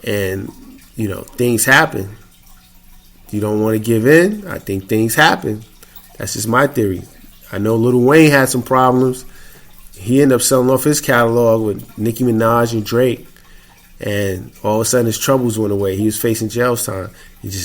And, things happen. You don't want to give in. I think things happen. That's just my theory. I know Lil Wayne had some problems. He ended up selling off his catalog with Nicki Minaj and Drake. And all of a sudden his troubles went away. He was facing jail time.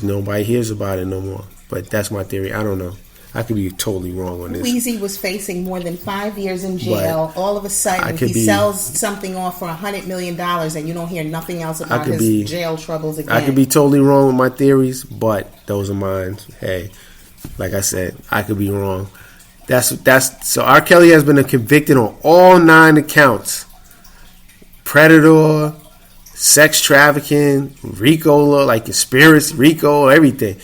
Nobody hears about it no more. But that's my theory. I don't know. I could be totally wrong on this. Weezy was facing more than 5 years in jail. All of a sudden, he sells something off for $100 million, and you don't hear nothing else about his jail troubles again. I could be totally wrong with my theories, but those are mine. Hey, like I said, I could be wrong. So R. Kelly has been convicted on all 9 accounts: predator, sex trafficking, RICO, like conspiracy, RICO, everything.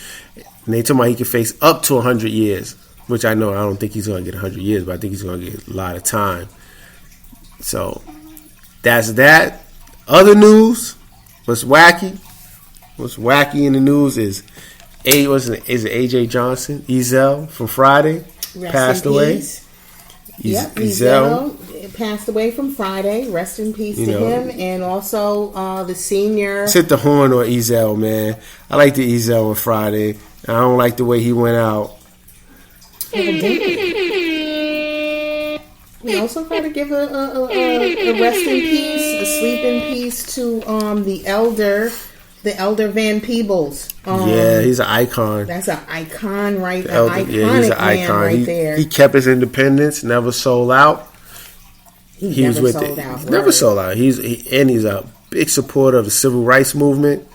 And they talking about he can face up to 100 years, which I don't think he's going to get 100 years, but I think he's going to get a lot of time. So that's that. Other news, what's wacky in the news is AJ Johnson, Ezell from Friday, passed away. Yep, Ezell passed away from Friday. Rest in peace to him. And also the senior. Let's hit the horn on Ezell, man. I like the Ezell on Friday. I don't like the way he went out. We also got to give a rest in peace, a sleep in peace to the elder Van Peebles. Yeah, he's an icon. That's an icon, right? An iconic he's an icon. Right there. He kept his independence, never sold out. He was with it. Never sold out. He's a big supporter of the civil rights movement.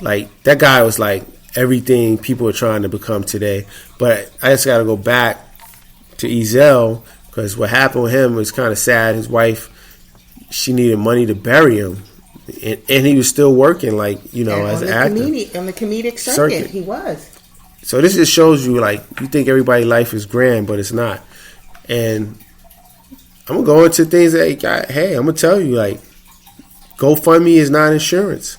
Like, that guy was like everything people are trying to become today. But I just got to go back to Ezell, because what happened with him was kind of sad. His wife, she needed money to bury him. And he was still working, like, as an actor. On the comedic circuit, he was. So this just shows you, like, you think everybody's life is grand, but it's not. And I'm going to go into things that, hey, I'm going to tell you, like, GoFundMe is not insurance.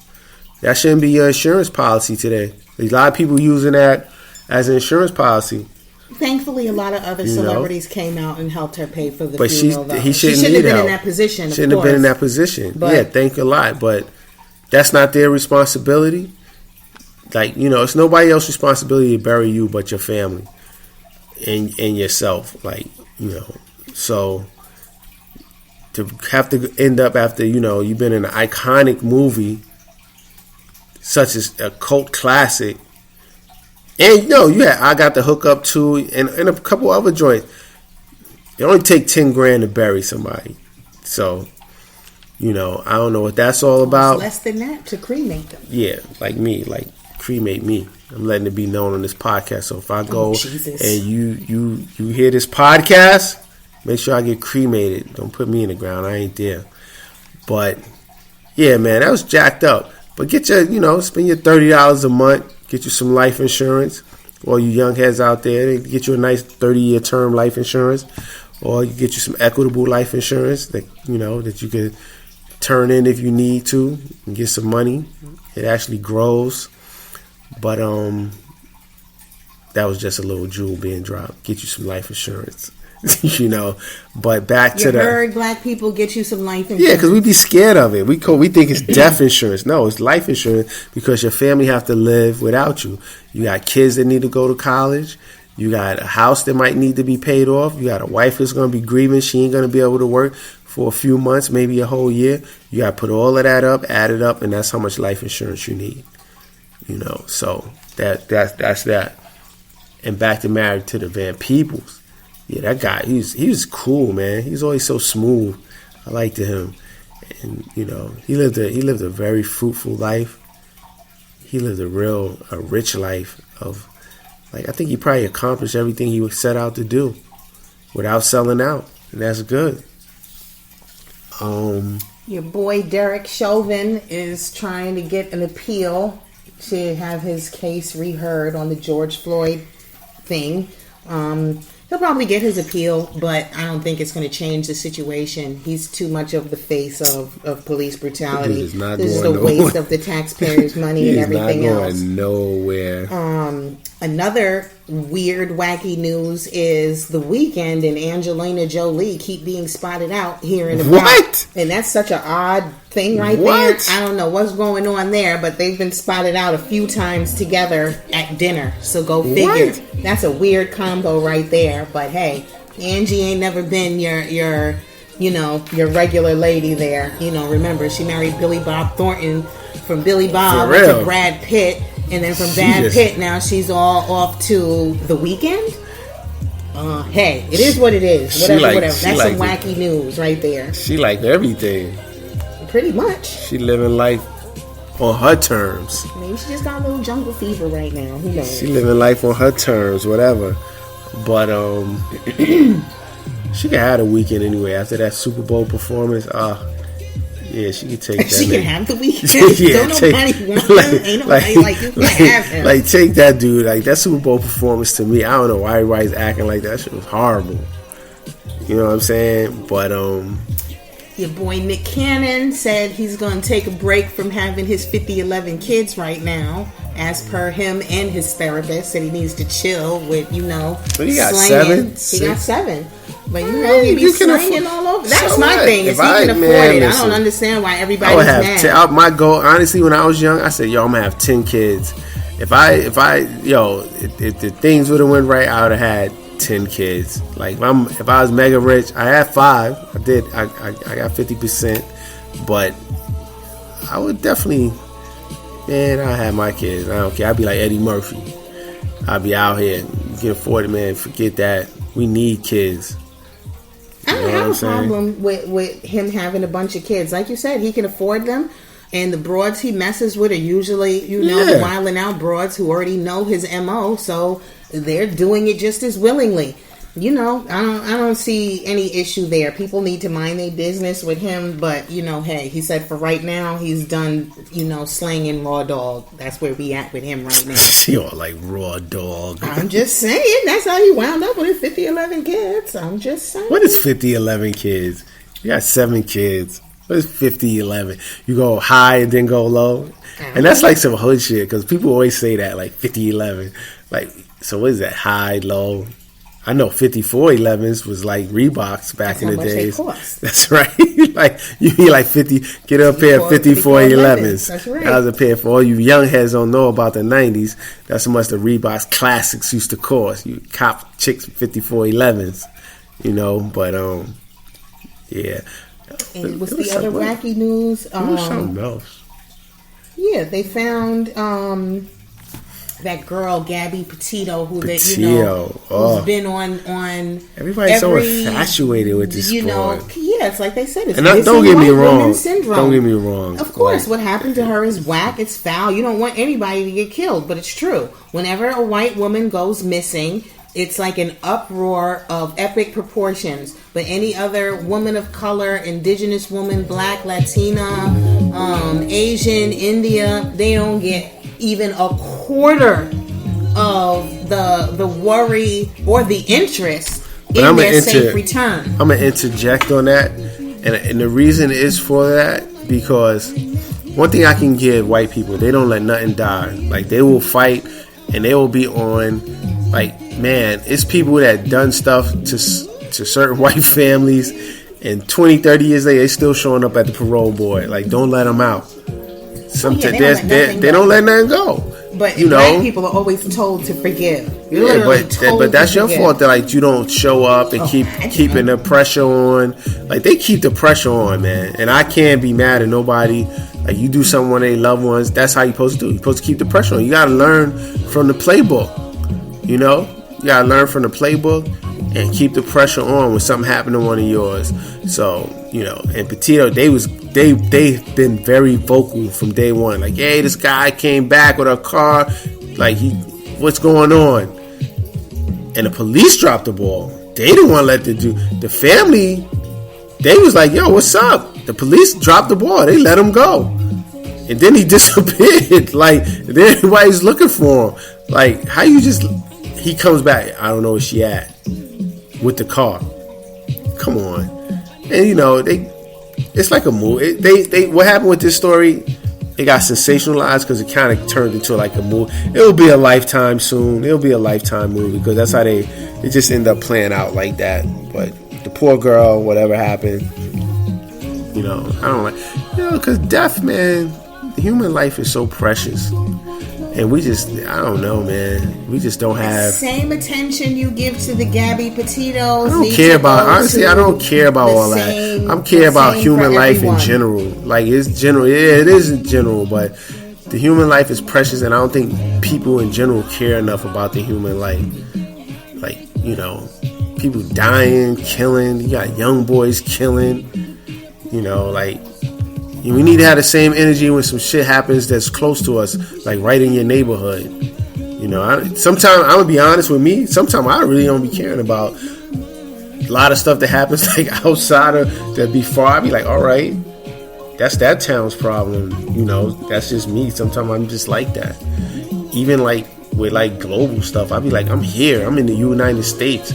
That shouldn't be your insurance policy today. There's a lot of people using that as an insurance policy. Thankfully, a lot of other celebrities came out and helped her pay for the funeral. But she shouldn't have been in that position. Shouldn't have been in that position. Yeah, thank you a lot. But that's not their responsibility. Like, it's nobody else's responsibility to bury you but your family and yourself. Like, so to have to end up after, you've been in an iconic movie such as a cult classic. And I got the hookup too, and a couple other joints. It only take $10,000 to bury somebody, so I don't know what that's all about. It's less than that to cremate them. Yeah, like cremate me. I'm letting it be known on this podcast. So if I go and you hear this podcast, make sure I get cremated. Don't put me in the ground. I ain't there. But yeah, man, that was jacked up. But get your, spend your $30 a month. Get you some life insurance. All you young heads out there, get you a nice 30-year term life insurance. Or you get you some equitable life insurance that, that you could turn in if you need to and get some money. It actually grows. But that was just a little jewel being dropped. Get you some life insurance. But back to heard black people get you some life insurance. Yeah, because we be scared of it. We think it's death insurance. No, it's life insurance because your family have to live without you. You got kids that need to go to college. You got a house that might need to be paid off. You got a wife that's going to be grieving. She ain't going to be able to work for a few months, maybe a whole year. You got to put all of that up, add it up, and that's how much life insurance you need. So that's that. And back to Married to the Van Peebles. Yeah, that guy, he was cool, man. He's always so smooth. I liked him. And, he lived a very fruitful life. He lived a rich life of, like, I think he probably accomplished everything he was set out to do without selling out. And that's good. Your boy Derek Chauvin is trying to get an appeal to have his case reheard on the George Floyd thing. He'll probably get his appeal, but I don't think it's going to change the situation. He's too much of the face of police brutality. This is a waste of the taxpayers' money and everything else. He's not going nowhere. Another weird, wacky news is The Weeknd and Angelina Jolie keep being spotted out here in the What? And that's such an odd thing right What? there. I don't know what's going on there, but they've been spotted out a few times together at dinner. So go figure. What? That's a weird combo right there. But hey, Angie ain't never been your regular lady there. Remember, she married Billy Bob Thornton. From Billy Bob to Brad Pitt. And then from Brad Pitt, now she's all off to The Weeknd. Hey, it is what it is. Whatever. That's some wacky news right there. She like everything. Pretty much. She living life on her terms. Maybe she just got a little jungle fever right now. Who knows? She living life on her terms, whatever. But she can have a weekend anyway after that Super Bowl performance. Yeah, she can take that. She can have the weekend. Don't nobody want him. Ain't nobody you can have him. Like, take that dude. Like, that Super Bowl performance to me, I don't know why everybody's acting like that. That shit was horrible. You know what I'm saying? But, your boy Nick Cannon said he's going to take a break from having his 50-11 kids right now. As per him and his therapist, said he needs to chill with, But he got slanging. 7. He got 7. But he be slanging all over. That's so my thing. Is he can afford it. I don't understand why everybody's mad. My goal, honestly, when I was young, I said, I'm going to have 10 kids. If the things would have went right, I would have had 10 kids. Like, if I was mega rich, I had 5. I did. I got 50%. But I would definitely, man, I had my kids. I don't care. I'd be like Eddie Murphy. I'd be out here. You can afford it, man. Forget that. We need kids. I don't have a problem with him having a bunch of kids. Like you said, he can afford them. And the broads he messes with are usually, the wilding out broads who already know his MO. So they're doing it just as willingly. I don't see any issue there. People need to mind their business with him. But, hey, he said for right now, he's done, slanging raw dog. That's where we at with him right now. She all like raw dog. I'm just saying. That's how he wound up with his 50-11 kids. I'm just saying. What is 50-11 kids? You got 7 kids. What is 50-11? You go high and then go low? And that's like some hood shit because people always say that, like 50-11. Like, so what is that? High, low? I know 54-11s was like Reeboks back in the days. That's right. Like, you be like 50, get a pair of 54-11s. That's right. That was a pair for all you young heads don't know about the 90s. That's how much the Reeboks classics used to cost. You cop chicks 54-11s, but, yeah. And what's the other wacky news? It was something else. Yeah, they found, that girl Gabby Petito, who's been on. Everybody's so infatuated with this sport. It's like they said. It's don't get me wrong. Syndrome. Don't get me wrong. Of course, what happened to her is whack. It's foul. You don't want anybody to get killed, but it's true. Whenever a white woman goes missing, it's like an uproar of epic proportions. But any other woman of color, indigenous woman, black, Latina, Asian, India, they don't get even a quarter of the worry or the interest in their safe return. I'm going to interject on that. And the reason is for that because one thing I can give white people, they don't let nothing die. Like, they will fight and they will be on. Like, man, it's people that done stuff to certain white families, and 20, 30 years later, they still showing up at the parole board. Like, don't let them out. Sometimes they don't let nothing go. But black people are always told to forgive. But that's your fault that like you don't show up and keeping the pressure on. Like, they keep the pressure on, man. And I can't be mad at nobody. Like, you do something with their loved ones, that's how you're supposed to do. You're supposed to keep the pressure on. You got to learn from the playbook. You gotta learn from the playbook and keep the pressure on when something happened to one of yours. So, and Petito, they've been very vocal from day one. Like, hey, this guy came back with a car. Like, what's going on? And the police dropped the ball. They didn't want to let the family. They was like, yo, what's up? The police dropped the ball. They let him go. And then he disappeared. Like, then everybody's looking for him. Like, how you just... He comes back. I don't know where she at with the car. Come on. And, it's like a movie. They what happened with this story, it got sensationalized because it kind of turned into like a movie. It'll be a Lifetime soon. It'll be a Lifetime movie because that's how they just end up playing out like that. But the poor girl, whatever happened, I don't like, because death, man, human life is so precious. And we just, I don't know, man. We just don't have... Same attention you give to the Gabby Petito's. I don't care about... Honestly, I don't care about all that. I'm care about human life in general. Like, it's general. Yeah, it is in general. But the human life is precious. And I don't think people in general care enough about the human life. Like, people dying, killing. You got young boys killing. We need to have the same energy when some shit happens that's close to us, like right in your neighborhood. Sometimes, I'm going to be honest with me, sometimes I really don't be caring about a lot of stuff that happens like outside of that be far. I be like, all right, that's that town's problem. That's just me. Sometimes I'm just like that. Even like with like global stuff, I be like, I'm here. I'm in the United States.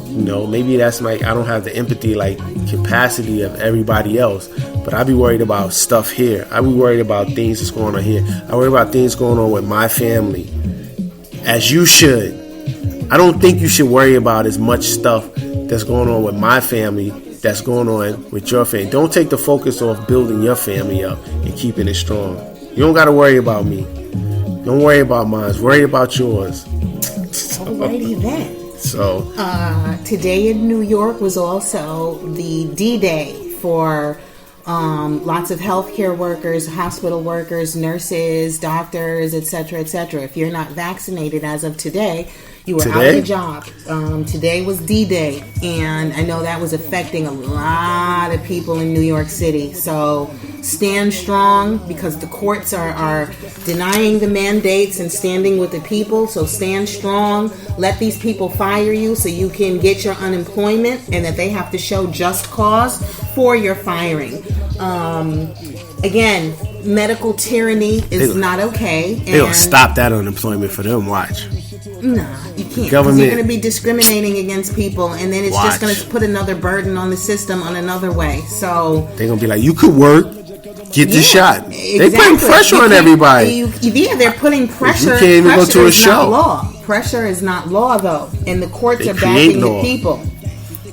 Maybe that's like I don't have the empathy like capacity of everybody else. But I be worried about stuff here. I be worried about things that's going on here. I worry about things going on with my family. As you should. I don't think you should worry about as much stuff that's going on with my family that's going on with your family. Don't take the focus off building your family up and keeping it strong. You don't got to worry about me. Don't worry about mine. Worry about yours. Alrighty then. So. Today in New York was also the D-Day for... lots of healthcare workers, hospital workers, nurses, doctors, etc., etc. If you're not vaccinated as of today, you were out of a job. Today was D-Day, and I know that was affecting a lot of people in New York City. So stand strong because the courts are denying the mandates and standing with the people. So stand strong. Let these people fire you so you can get your unemployment, and that they have to show just cause for your firing. Again, medical tyranny is not okay. They'll stop that unemployment for them. Watch. Nah, you can't. You're going to be discriminating against people, and then it's just going to put another burden on the system on another way. So they're going to be like, you could work, get the shot. Exactly. They're putting pressure on everybody. They're putting pressure. You can't even go to a show. Law. Pressure is not law, though, and the courts are backing the people.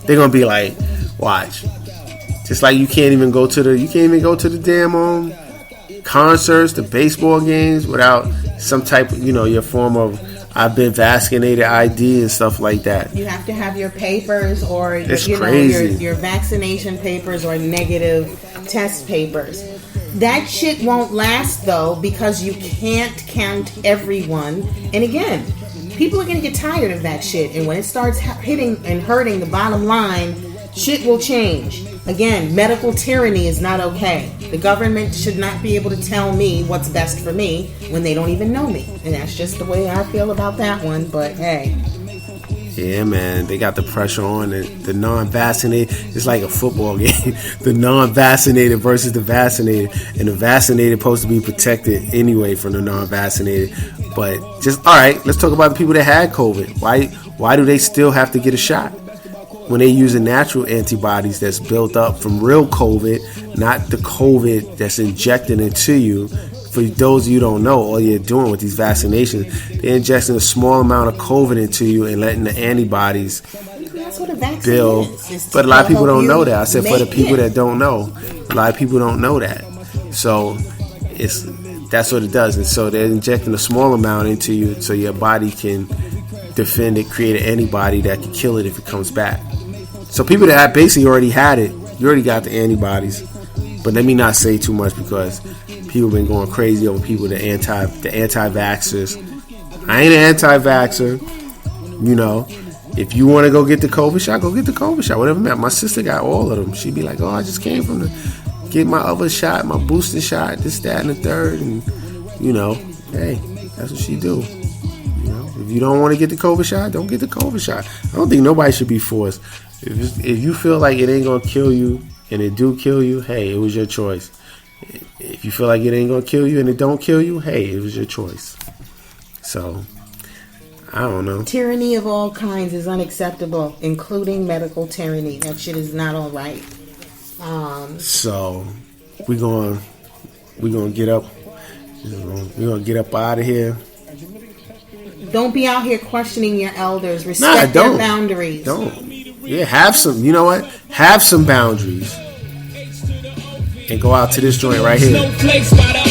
They're going to be like, watch. Just like you can't even go to the damn concerts, the baseball games without some type of, your form of I've been vaccinated ID and stuff like that. You have to have your papers or your vaccination papers or negative test papers. That shit won't last though because you can't count everyone. And again, people are going to get tired of that shit. And when it starts hitting and hurting the bottom line, shit will change. Again, medical tyranny is not okay. The government should not be able to tell me what's best for me when they don't even know me. And that's just the way I feel about that one. But hey. Yeah, man. They got the pressure on the non-vaccinated. It's like a football game. The non-vaccinated versus the vaccinated. And the vaccinated supposed to be protected anyway from the non-vaccinated. But just, all right, let's talk about the people that had COVID. Why do they still have to get a shot? When they using natural antibodies that's built up from real COVID, not the COVID that's injected into you. For those of you who don't know, all you're doing with these vaccinations, they're injecting a small amount of COVID into you and letting the antibodies that's what a vaccine build. Is. But a lot of people don't know that. I said for the people that don't know, a lot of people don't know that. So that's what it does. And so they're injecting a small amount into you so your body can defend it, create an antibody that can kill it if it comes back. So people that have basically already had it, you already got the antibodies. But let me not say too much because people been going crazy over people the anti-vaxxers. I ain't an anti-vaxxer. If you want to go get the COVID shot, go get the COVID shot. Whatever, man. My sister got all of them. She'd be like, oh, I just came from get my other shot, my booster shot, this, that, and the third. And, hey, that's what she do. If you don't want to get the COVID shot, don't get the COVID shot. I don't think nobody should be forced. If you feel like it ain't going to kill you and it do kill you, hey, it was your choice. If you feel like it ain't going to kill you and it don't kill you, hey, it was your choice. So, I don't know. Tyranny of all kinds is unacceptable, including medical tyranny. That shit is not all right. So, we're going we're gonna get up. We're gonna get up out of here. Don't be out here questioning your elders. Respect their boundaries. Don't. Yeah, have some. You know what? Have some boundaries. And go out to this joint right here.